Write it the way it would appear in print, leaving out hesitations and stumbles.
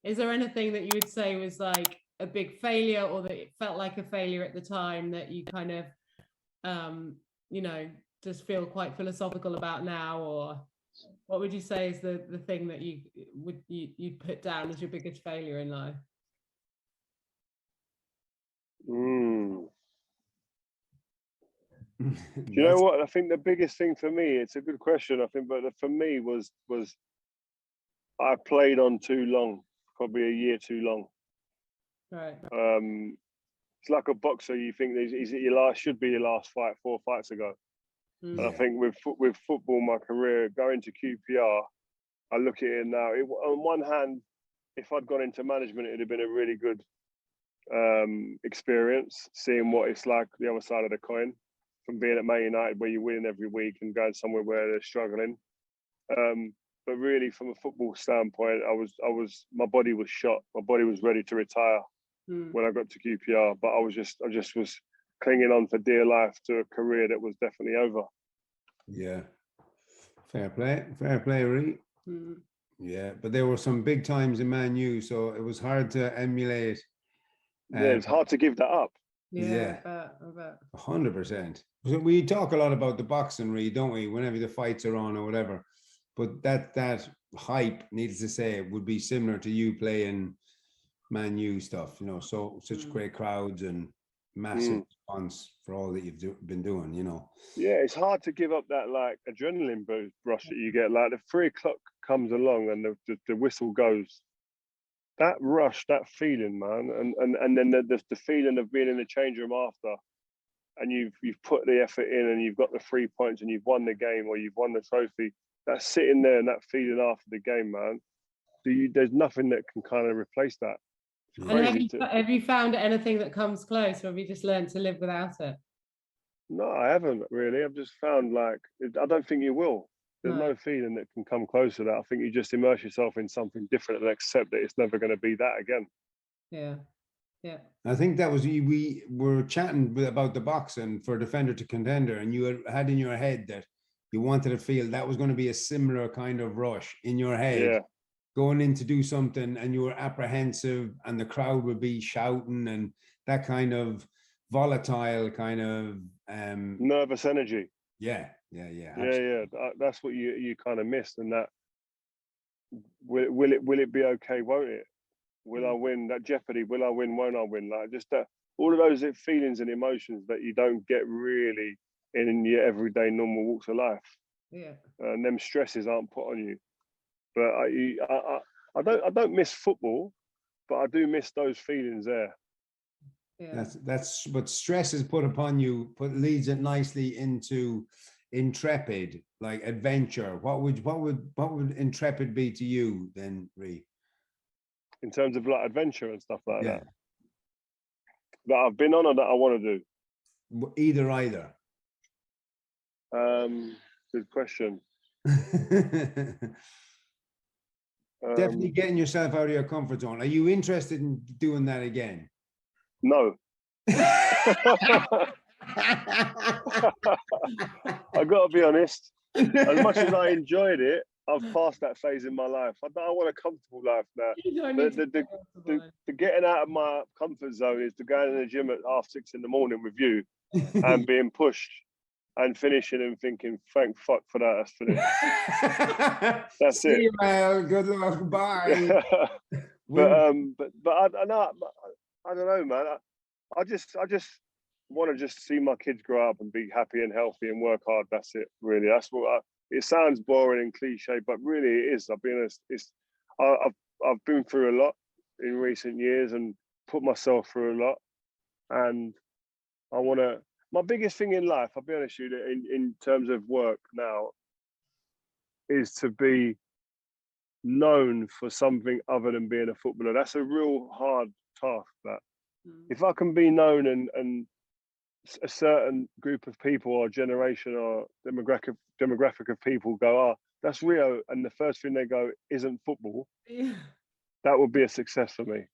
Is there anything that you would say was like a big failure, or that it felt like a failure at the time, that you kind of, you know, just feel quite philosophical about now? Or what would you say is the thing that you'd put down as your biggest failure in life? Do you know what? I think the biggest thing for me, it's a good question, I think, but for me was I played on too long, probably a year too long. Right. It's like a boxer. You think should be your last fight 4 fights ago. And I think with football, my career going to QPR, I look at it now. On one hand, if I'd gone into management, it'd have been a really good experience, seeing what it's like the other side of the coin, from being at Man United where you win every week and going somewhere where they're struggling. But really, from a football standpoint, my body was shot. My body was ready to retire when I got to QPR. But I just was clinging on for dear life to a career that was definitely over. Yeah, fair play, Rie. Yeah, but there were some big times in Man U, so it was hard to emulate. Yeah, it's hard to give that up. Yeah, I bet. 100%. We talk a lot about the boxing, Rie, don't we? Whenever the fights are on or whatever. But that hype, needless to say, would be similar to you playing Man U stuff, you know, so such great crowds and massive response for all that you've been doing, you know. Yeah, it's hard to give up that like adrenaline rush that you get. Like the 3 o'clock comes along and the whistle goes. That rush, that feeling, man, and then the feeling of being in the change room after, and you've put the effort in and you've got the 3 points and you've won the game or you've won the trophy. That sitting there and that feeling after the game, man. There's nothing that can kind of replace that. And have you found anything that comes close, or have you just learned to live without it? No, I haven't really. I've just found like I don't think you will. There's no feeling that can come close to that. I think you just immerse yourself in something different and accept that it's never going to be that again. Yeah. I think that was, we were chatting about the boxing for defender to contender, and you had in your head that you wanted to feel that was going to be a similar kind of rush in your head, going in to do something, and you were apprehensive and the crowd would be shouting and that kind of volatile kind of nervous energy. Yeah. That's what you kind of missed. And that will it be okay? Won't it? Will I win? That jeopardy. Will I win? Won't I win? Like just that, all of those feelings and emotions that you don't get really in your everyday normal walks of life. Yeah. And them stresses aren't put on you. But I don't miss football, but I do miss those feelings there. Yeah. That's what stress is put upon you. Leads it nicely into Intrepid, like adventure. What would Intrepid be to you then, Rie? In terms of like adventure and stuff like that I've been on or that I want to do? Either. Good question. Definitely getting yourself out of your comfort zone. Are you interested in doing that again? No. I got to be honest. As much as I enjoyed it, I've passed that phase in my life. I want a comfortable life now. The getting out of my comfort zone is to go in the gym at 6:30 in the morning with you and being pushed and finishing and thinking, thank fuck for that. That's finished. That's it. See you, Mel. Good luck. Bye. but I don't know, man. I just want to just see my kids grow up and be happy and healthy and work hard. That's it, really. That's what it sounds boring and cliche, but really it is. I'll be honest. I've been through a lot in recent years and put myself through a lot, and I want to. My biggest thing in life, I'll be honest with you, in terms of work now, is to be known for something other than being a footballer. That's a real hard task. That if I can be known and a certain group of people or generation or demographic of people go, that's Rio, and the first thing they go isn't football, that would be a success for me.